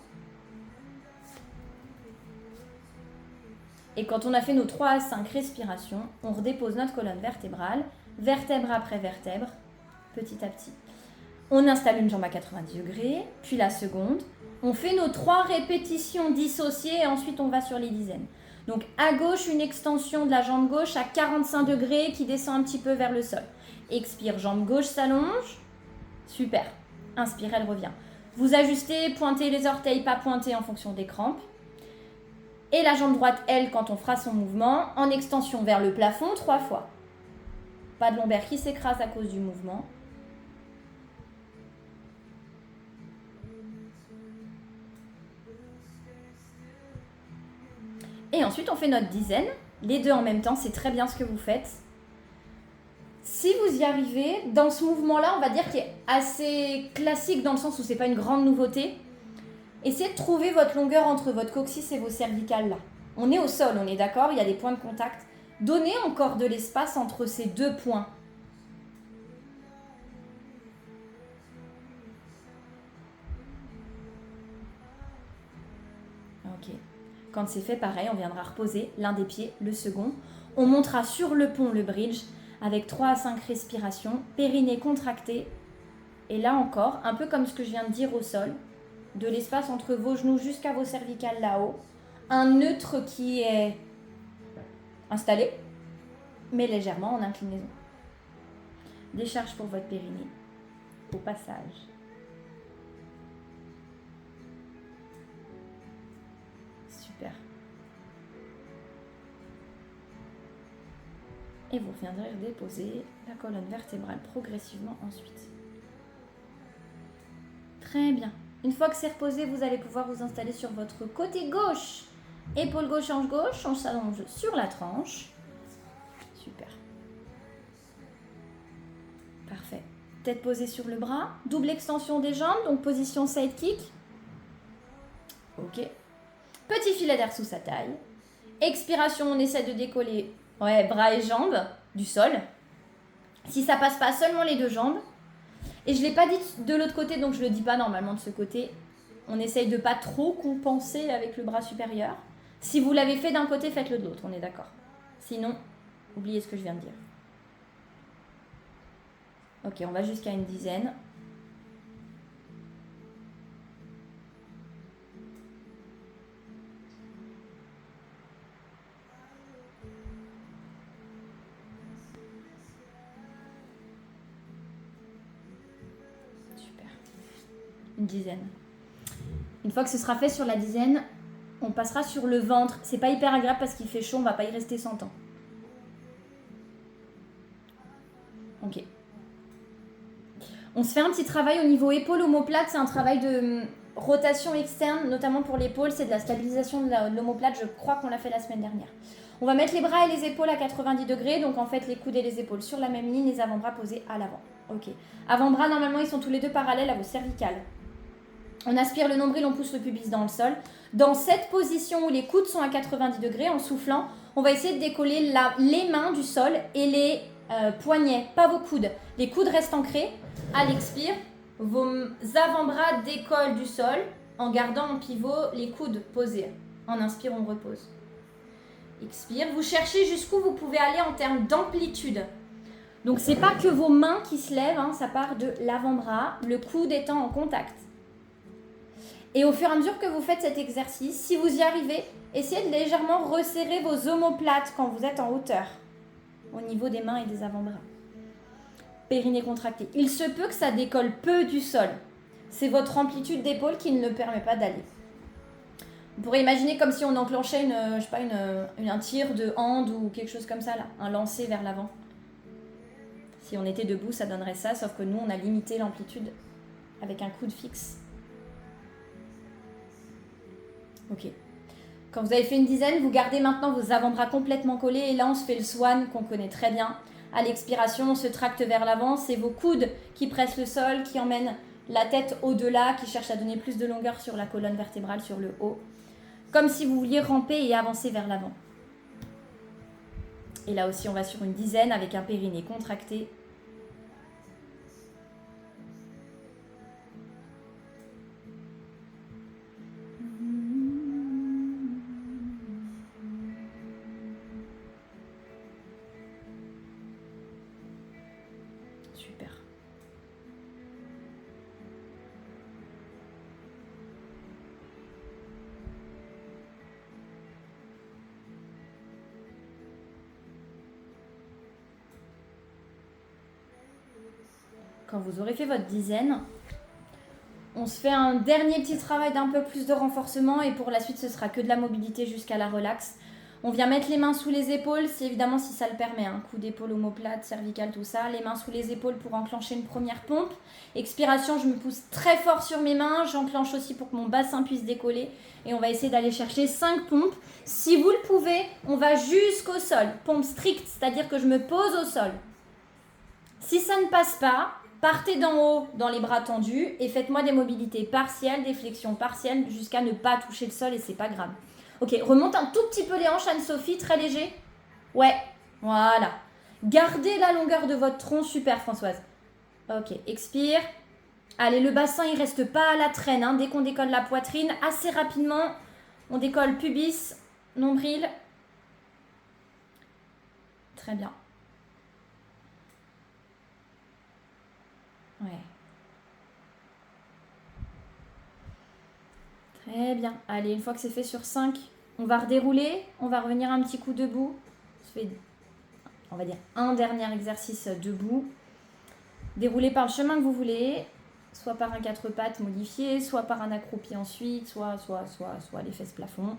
Et quand on a fait nos 3 à 5 respirations, on redépose notre colonne vertébrale, vertèbre après vertèbre, petit à petit. On installe une jambe à 90 degrés, puis la seconde. On fait nos 3 répétitions dissociées et ensuite on va sur les dizaines. Donc à gauche, une extension de la jambe gauche à 45 degrés qui descend un petit peu vers le sol. Expire, jambe gauche s'allonge. Super. Inspire, elle revient. Vous ajustez, pointez les orteils, pas pointés en fonction des crampes. Et la jambe droite, elle, quand on fera son mouvement, en extension vers le plafond 3 fois. Pas de lombaire qui s'écrase à cause du mouvement. Et ensuite, on fait notre dizaine. Les deux en même temps, c'est très bien ce que vous faites. Si vous y arrivez, dans ce mouvement-là, on va dire qu'il est assez classique dans le sens où c'est pas une grande nouveauté. Essayez de trouver votre longueur entre votre coccyx et vos cervicales là. On est au sol, on est d'accord, il y a des points de contact. Donnez encore de l'espace entre ces deux points. Ok. Quand c'est fait, pareil, on viendra reposer l'un des pieds, le second. On montera sur le pont le bridge avec 3 à 5 respirations, périnée contracté. Et là encore, un peu comme ce que je viens de dire au sol, de l'espace entre vos genoux jusqu'à vos cervicales là-haut. Un neutre qui est installé. mais légèrement en inclinaison. Décharge pour votre périnée. Au passage. Super. Et vous reviendrez déposer la colonne vertébrale progressivement ensuite. Très bien. Une fois que c'est reposé, vous allez pouvoir vous installer sur votre côté gauche. Épaule gauche, hanche gauche, on s'allonge sur la tranche. Super. Parfait. Tête posée sur le bras. Double extension des jambes, donc position side kick. Ok. Petit filet d'air sous sa taille. Expiration, on essaie de décoller bras et jambes du sol. Si ça passe pas, seulement les deux jambes. Et je ne l'ai pas dit de l'autre côté, donc je ne le dis pas normalement de ce côté. On essaye de pas trop compenser avec le bras supérieur. Si vous l'avez fait d'un côté, faites-le de l'autre, on est d'accord. Sinon, oubliez ce que je viens de dire. Ok, on va jusqu'à une dizaine. Super. Une dizaine. Une fois que ce sera fait sur la dizaine, on passera sur le ventre. C'est pas hyper agréable parce qu'il fait chaud, on va pas y rester 100 ans. Ok. On se fait un petit travail au niveau épaule omoplate, c'est un travail de rotation externe, notamment pour l'épaule, c'est de la stabilisation de l'omoplate, je crois qu'on l'a fait la semaine dernière. On va mettre les bras et les épaules à 90 degrés, donc en fait les coudes et les épaules sur la même ligne, les avant-bras posés à l'avant. Ok. Avant-bras, normalement, ils sont tous les deux parallèles à vos cervicales. On aspire le nombril, on pousse le pubis dans le sol. Dans cette position où les coudes sont à 90 degrés, en soufflant, on va essayer de décoller les mains du sol et les poignets, pas vos coudes. Les coudes restent ancrés. À l'expire, vos avant-bras décollent du sol en gardant en pivot les coudes posés. En inspire, on repose. Expire. Vous cherchez jusqu'où vous pouvez aller en termes d'amplitude. Donc, c'est pas que vos mains qui se lèvent, hein, ça part de l'avant-bras, le coude étant en contact. Et au fur et à mesure que vous faites cet exercice, si vous y arrivez, essayez de légèrement resserrer vos omoplates quand vous êtes en hauteur, au niveau des mains et des avant-bras. Périnée contracté. Il se peut que ça décolle peu du sol. C'est votre amplitude d'épaule qui ne le permet pas d'aller. Vous pourrez imaginer comme si on enclenchait un tir de hand ou quelque chose comme ça, là, un lancer vers l'avant. Si on était debout, ça donnerait ça, sauf que nous, on a limité l'amplitude avec un coude fixe. Ok. Quand vous avez fait une dizaine, vous gardez maintenant vos avant-bras complètement collés et là, on se fait le swan qu'on connaît très bien. À l'expiration, on se tracte vers l'avant. C'est vos coudes qui pressent le sol, qui emmènent la tête au-delà, qui cherchent à donner plus de longueur sur la colonne vertébrale, sur le haut. Comme si vous vouliez ramper et avancer vers l'avant. Et là aussi, on va sur une dizaine avec un périnée contracté. Super. Quand vous aurez fait votre dizaine, on se fait un dernier petit travail d'un peu plus de renforcement et pour la suite, ce sera que de la mobilité jusqu'à la relaxe. On vient mettre les mains sous les épaules, c'est évidemment si ça le permet, hein, coup d'épaule, omoplate, cervicale, tout ça. Les mains sous les épaules pour enclencher une première pompe. Expiration, je me pousse très fort sur mes mains, j'enclenche aussi pour que mon bassin puisse décoller et on va essayer d'aller chercher 5 pompes. Si vous le pouvez, on va jusqu'au sol, pompe stricte, c'est-à-dire que je me pose au sol. Si ça ne passe pas, partez d'en haut dans les bras tendus et faites-moi des mobilités partielles, des flexions partielles jusqu'à ne pas toucher le sol et c'est pas grave. Ok, remonte un tout petit peu les hanches, Anne-Sophie, très léger. Ouais, voilà. Gardez la longueur de votre tronc, super Françoise. Ok, expire. Allez, le bassin, il reste pas à la traîne. Hein. Dès qu'on décolle la poitrine, assez rapidement, on décolle pubis, nombril. Très bien. Ouais. Très bien. Allez, une fois que c'est fait sur 5, on va redérouler. On va revenir un petit coup debout. On se fait on va dire un dernier exercice debout. Déroulez par le chemin que vous voulez, soit par un 4 pattes modifié, soit par un accroupi ensuite, soit les fesses plafond.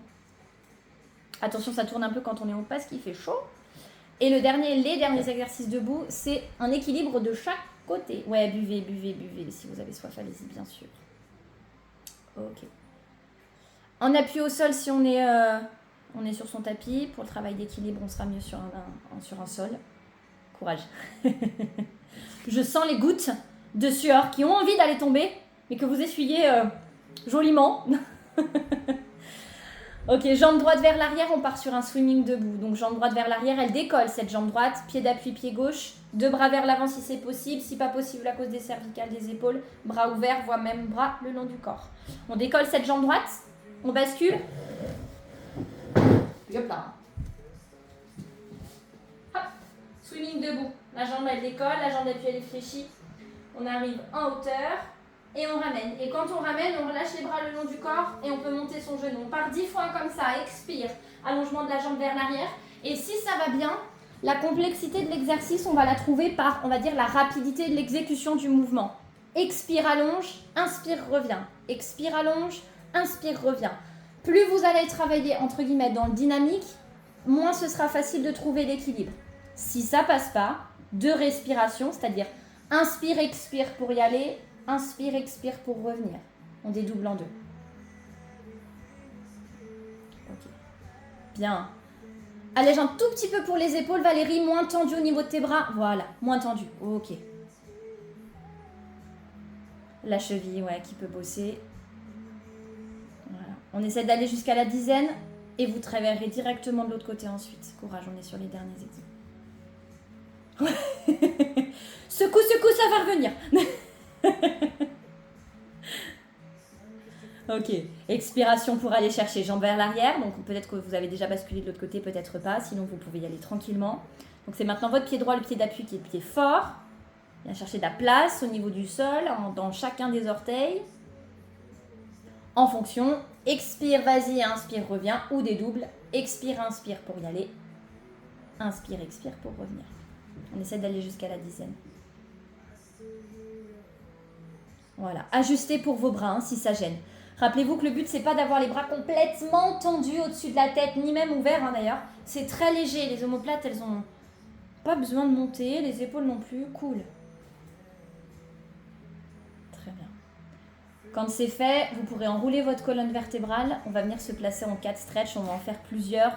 Attention, ça tourne un peu quand on est en haut parce qu'il fait chaud. Et les derniers exercices debout, c'est un équilibre de chaque côté. Ouais, buvez. Si vous avez soif, allez-y, bien sûr. Ok. En appui au sol, si on est sur son tapis. Pour le travail d'équilibre, on sera mieux sur un sol. Courage. Je sens les gouttes de sueur qui ont envie d'aller tomber, mais que vous essuyez joliment. Ok, jambe droite vers l'arrière, on part sur un swimming debout. Donc jambe droite vers l'arrière, elle décolle cette jambe droite, pied d'appui, pied gauche, 2 bras vers l'avant si c'est possible, si pas possible à cause des cervicales, des épaules, bras ouverts, voire même bras le long du corps. On décolle cette jambe droite, on bascule. Hop là. Hop, swimming debout. La jambe elle décolle, la jambe d'appui elle est fléchie. On arrive en hauteur. Et on ramène. Et quand on ramène, on relâche les bras le long du corps et on peut monter son genou. On part 10 fois comme ça, expire, allongement de la jambe vers l'arrière. Et si ça va bien, la complexité de l'exercice, on va la trouver par, on va dire, la rapidité de l'exécution du mouvement. Expire, allonge, inspire, revient. Expire, allonge, inspire, revient. Plus vous allez travailler, entre guillemets, dans le dynamique, moins ce sera facile de trouver l'équilibre. Si ça passe pas, 2 respirations, c'est-à-dire inspire, expire pour y aller. Inspire, expire pour revenir. On dédouble en 2. Ok. Bien. Allège un tout petit peu pour les épaules, Valérie. Moins tendu au niveau de tes bras. Voilà, moins tendu. Ok. La cheville, ouais, qui peut bosser. Voilà. On essaie d'aller jusqu'à la dizaine et vous travaillerez directement de l'autre côté ensuite. Courage, on est sur les derniers exercices. Secoue, ça va revenir. Ok, expiration pour aller chercher jambes vers l'arrière. Donc peut-être que vous avez déjà basculé de l'autre côté, peut-être pas. Sinon vous pouvez y aller tranquillement. Donc c'est maintenant votre pied droit, le pied d'appui qui est le pied fort. Viens chercher de la place au niveau du sol, dans chacun des orteils. En fonction, expire, vas-y, inspire, reviens. Ou des doubles, expire, inspire pour y aller. Inspire, expire pour revenir. On essaie d'aller jusqu'à la dizaine. Voilà, ajustez pour vos bras si ça gêne. Rappelez-vous que le but, c'est pas d'avoir les bras complètement tendus au-dessus de la tête, ni même ouverts d'ailleurs. C'est très léger. Les omoplates, elles ont pas besoin de monter, les épaules non plus. Cool. Très bien. Quand c'est fait, vous pourrez enrouler votre colonne vertébrale. On va venir se placer en 4 stretch. On va en faire plusieurs.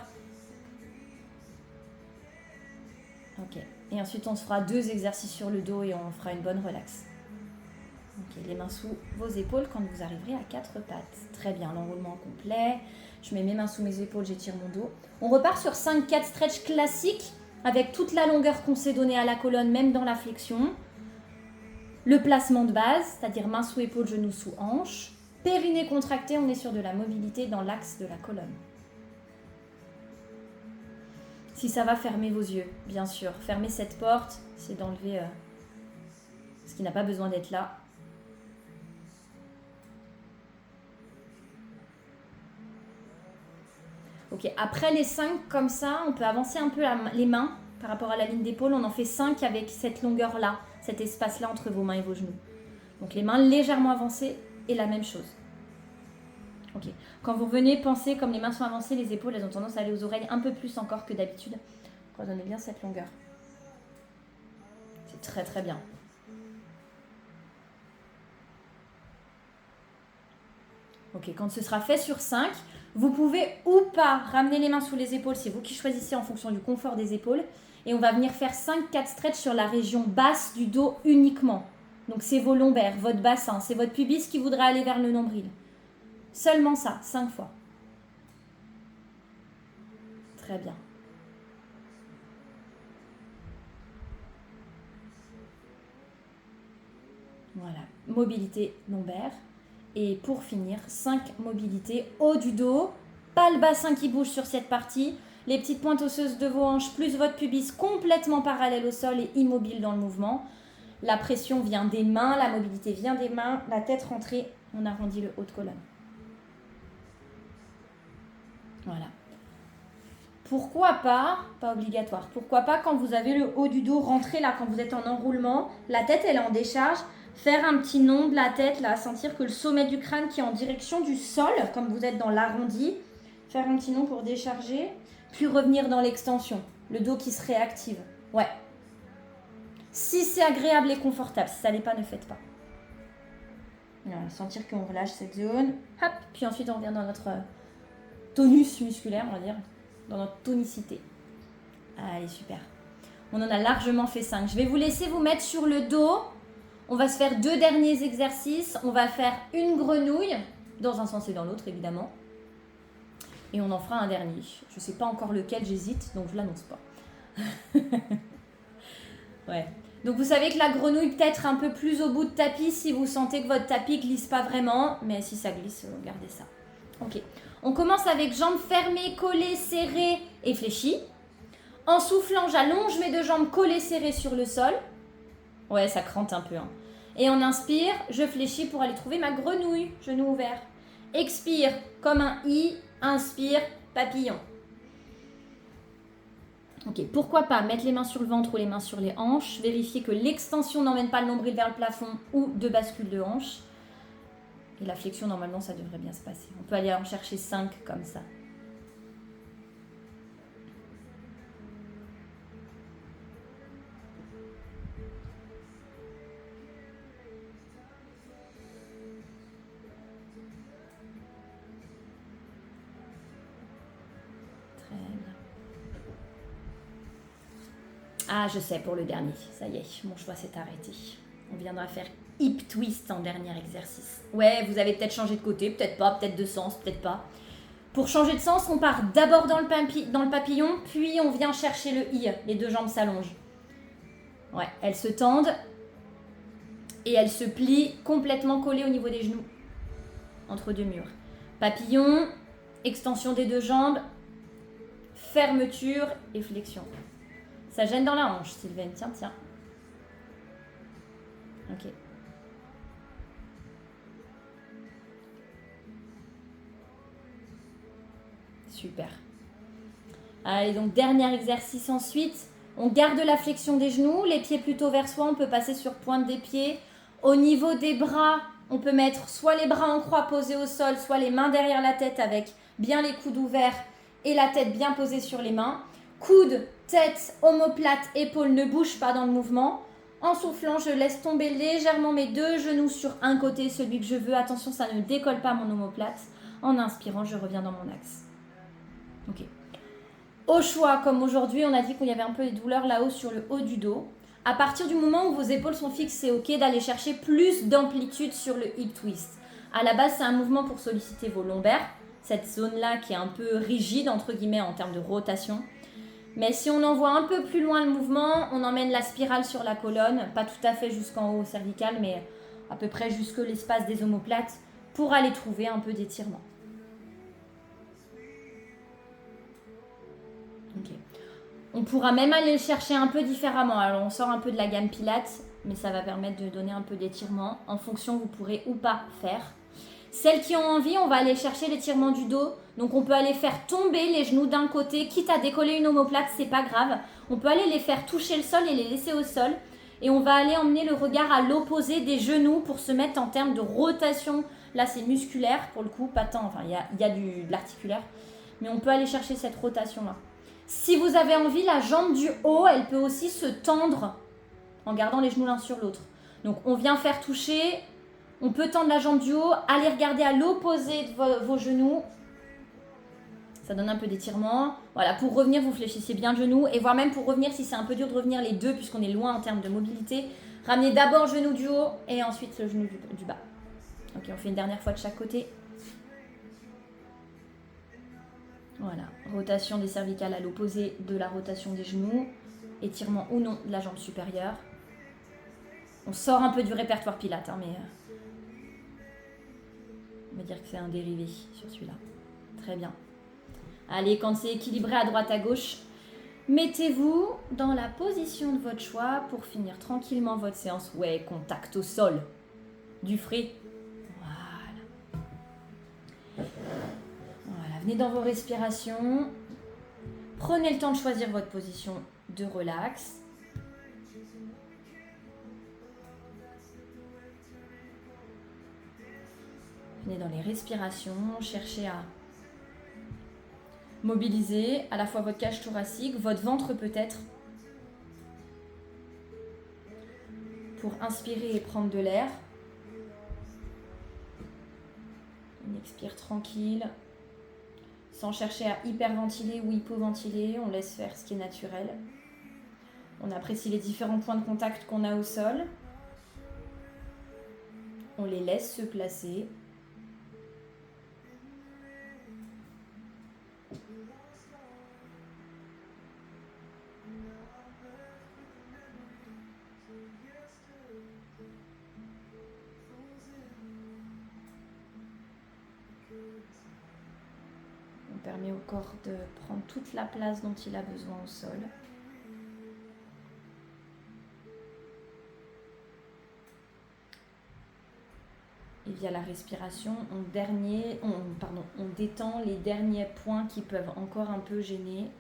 Ok. Et ensuite, on se fera 2 exercices sur le dos et on fera une bonne relax. Ok, les mains sous vos épaules quand vous arriverez à 4 pattes. Très bien, l'enroulement complet. Je mets mes mains sous mes épaules, j'étire mon dos. On repart sur 5-4 stretch classiques avec toute la longueur qu'on s'est donnée à la colonne, même dans la flexion. Le placement de base, c'est-à-dire mains sous épaules, genoux sous hanches. Périnée contracté, on est sur de la mobilité dans l'axe de la colonne. Si ça va, fermez vos yeux, bien sûr. Fermez cette porte, c'est d'enlever ce qui n'a pas besoin d'être là. Ok, après les 5 comme ça, on peut avancer un peu les mains par rapport à la ligne d'épaule. On en fait 5 avec cette longueur-là, cet espace-là entre vos mains et vos genoux. Donc les mains légèrement avancées et la même chose. Ok, quand vous venez penser, comme les mains sont avancées, les épaules, elles ont tendance à aller aux oreilles un peu plus encore que d'habitude. Redonnez bien cette longueur. C'est très très bien. Ok, quand ce sera fait sur 5, vous pouvez ou pas ramener les mains sous les épaules, c'est vous qui choisissez en fonction du confort des épaules. Et on va venir faire 5-4 stretch sur la région basse du dos uniquement. Donc c'est vos lombaires, votre bassin, c'est votre pubis qui voudra aller vers le nombril. Seulement ça, 5 fois. Très bien. Voilà, mobilité lombaire. Et pour finir, 5 mobilités haut du dos, pas le bassin qui bouge sur cette partie, les petites pointes osseuses de vos hanches plus votre pubis complètement parallèle au sol et immobile dans le mouvement. La pression vient des mains, la mobilité vient des mains, la tête rentrée, on arrondit le haut de colonne. Voilà. pourquoi pas obligatoire, pourquoi pas quand vous avez le haut du dos rentré là, quand vous êtes en enroulement, la tête elle est en décharge, faire un petit nond de la tête là, sentir que le sommet du crâne qui est en direction du sol, comme vous êtes dans l'arrondi, faire un petit nond pour décharger, puis revenir dans l'extension, le dos qui se réactive. Ouais. Si c'est agréable et confortable, si ça l'est pas, ne faites pas. Voilà, sentir qu'on relâche cette zone, hop, puis ensuite on revient dans notre tonus musculaire, on va dire, dans notre tonicité. Allez, super. On en a largement fait 5. Je vais vous laisser vous mettre sur le dos. On va se faire 2 derniers exercices. On va faire une grenouille, dans un sens et dans l'autre, évidemment. Et on en fera un dernier. Je ne sais pas encore lequel, j'hésite, donc je ne l'annonce pas. Ouais. Donc vous savez que la grenouille peut-être un peu plus au bout de tapis si vous sentez que votre tapis ne glisse pas vraiment. Mais si ça glisse, gardez ça. Ok. On commence avec jambes fermées, collées, serrées et fléchies. En soufflant, j'allonge mes 2 jambes collées, serrées sur le sol. Ouais, ça crante un peu. Hein. Et on inspire, je fléchis pour aller trouver ma grenouille, genou ouvert. Expire comme un I, inspire, papillon. Ok, pourquoi pas mettre les mains sur le ventre ou les mains sur les hanches. Vérifier que l'extension n'emmène pas le nombril vers le plafond ou de bascule de hanche. Et la flexion, normalement, ça devrait bien se passer. On peut aller en chercher 5 comme ça. Très bien. Ah, je sais, pour le dernier. Ça y est, mon choix s'est arrêté. On viendra faire hip twist en dernier exercice. Ouais, vous avez peut-être changé de côté, peut-être pas, peut-être de sens, peut-être pas. Pour changer de sens, on part d'abord dans le papillon, puis on vient chercher le I. Les 2 jambes s'allongent. Ouais, elles se tendent et elles se plient complètement collées au niveau des genoux, entre 2 murs. Papillon, extension des 2 jambes, fermeture et flexion. Ça gêne dans la hanche, Sylvaine. Tiens, tiens. Ok. Super. Allez, donc dernier exercice ensuite. On garde la flexion des genoux, les pieds plutôt vers soi. On peut passer sur pointe des pieds. Au niveau des bras, on peut mettre soit les bras en croix posés au sol, soit les mains derrière la tête avec bien les coudes ouverts et la tête bien posée sur les mains. Coude, tête, omoplate, épaules ne bougent pas dans le mouvement. En soufflant, je laisse tomber légèrement mes 2 genoux sur un côté, celui que je veux. Attention, ça ne décolle pas mon omoplate. En inspirant, je reviens dans mon axe. Ok. Au choix, comme aujourd'hui, on a dit qu'il y avait un peu des douleurs là-haut sur le haut du dos. À partir du moment où vos épaules sont fixes, c'est ok d'aller chercher plus d'amplitude sur le hip twist. À la base, c'est un mouvement pour solliciter vos lombaires, cette zone-là qui est un peu rigide, entre guillemets, en termes de rotation. Mais si on envoie un peu plus loin le mouvement, on emmène la spirale sur la colonne, pas tout à fait jusqu'en haut au cervical, mais à peu près jusque l'espace des omoplates, pour aller trouver un peu d'étirement. Ok. On pourra même aller le chercher un peu différemment. Alors on sort un peu de la gamme Pilates, mais ça va permettre de donner un peu d'étirement. En fonction, vous pourrez ou pas faire. Celles qui ont envie, on va aller chercher l'étirement du dos. Donc on peut aller faire tomber les genoux d'un côté, quitte à décoller une omoplate, c'est pas grave. On peut aller les faire toucher le sol et les laisser au sol. Et on va aller emmener le regard à l'opposé des genoux pour se mettre en termes de rotation. Là c'est musculaire pour le coup, pas tant, enfin il y a de l'articulaire. Mais on peut aller chercher cette rotation-là. Si vous avez envie, la jambe du haut, elle peut aussi se tendre en gardant les genoux l'un sur l'autre. Donc on vient faire toucher, on peut tendre la jambe du haut, aller regarder à l'opposé de vos genoux. Ça donne un peu d'étirement. Voilà, pour revenir, vous fléchissez bien le genou. Et voire même pour revenir, si c'est un peu dur de revenir les 2, puisqu'on est loin en termes de mobilité, ramenez d'abord le genou du haut et ensuite le genou du bas. Ok, on fait une dernière fois de chaque côté. Voilà, rotation des cervicales à l'opposé de la rotation des genoux. Étirement ou non de la jambe supérieure. On sort un peu du répertoire Pilates, hein, mais on va dire que c'est un dérivé sur celui-là. Très bien. Allez, quand c'est équilibré à droite à gauche, mettez-vous dans la position de votre choix pour finir tranquillement votre séance. Ouais, contact au sol. Du frais. Voilà. Voilà, venez dans vos respirations. Prenez le temps de choisir votre position de relax. Venez dans les respirations, cherchez à mobiliser à la fois votre cage thoracique, votre ventre peut-être, pour inspirer et prendre de l'air. On expire tranquille, sans chercher à hyperventiler ou hypoventiler, on laisse faire ce qui est naturel. On apprécie les différents points de contact qu'on a au sol. On les laisse se placer. On permet au corps de prendre toute la place dont il a besoin au sol. Et via la respiration, on détend les derniers points qui peuvent encore un peu gêner.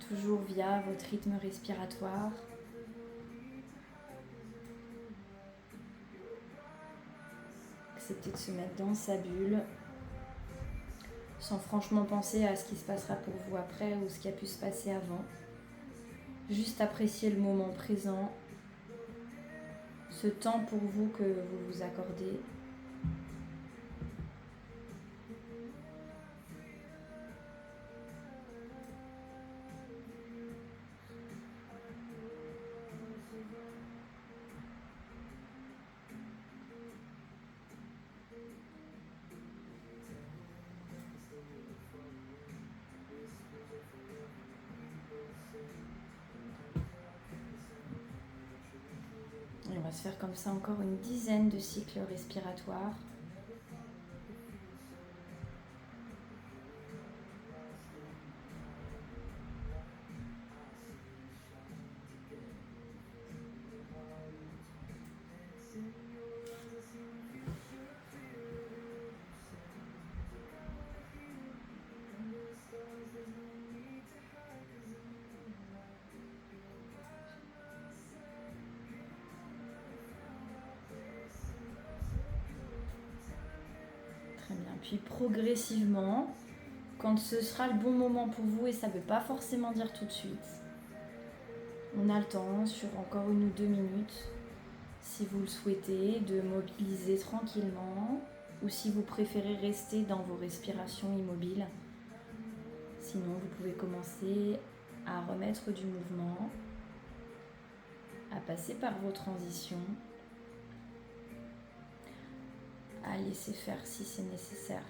Toujours via votre rythme respiratoire. Acceptez de se mettre dans sa bulle, sans franchement penser à ce qui se passera pour vous après ou ce qui a pu se passer avant. Juste apprécier le moment présent, ce temps pour vous que vous vous accordez. Et on va se faire comme ça encore une dizaine de cycles respiratoires. Très bien. Puis progressivement, quand ce sera le bon moment pour vous, et ça ne veut pas forcément dire tout de suite, on a le temps, sur encore 1 ou 2 minutes, si vous le souhaitez, de mobiliser tranquillement, ou si vous préférez rester dans vos respirations immobiles. Sinon, vous pouvez commencer à remettre du mouvement, à passer par vos transitions, à laisser faire si c'est nécessaire.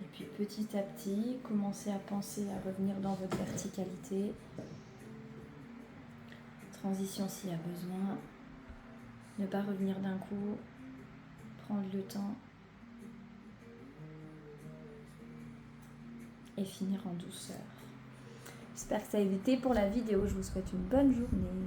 Et puis petit à petit, commencez à penser à revenir dans votre verticalité. Transition s'il y a besoin. Ne pas revenir d'un coup, prendre le temps et finir en douceur. J'espère que ça a été pour la vidéo. Je vous souhaite une bonne journée.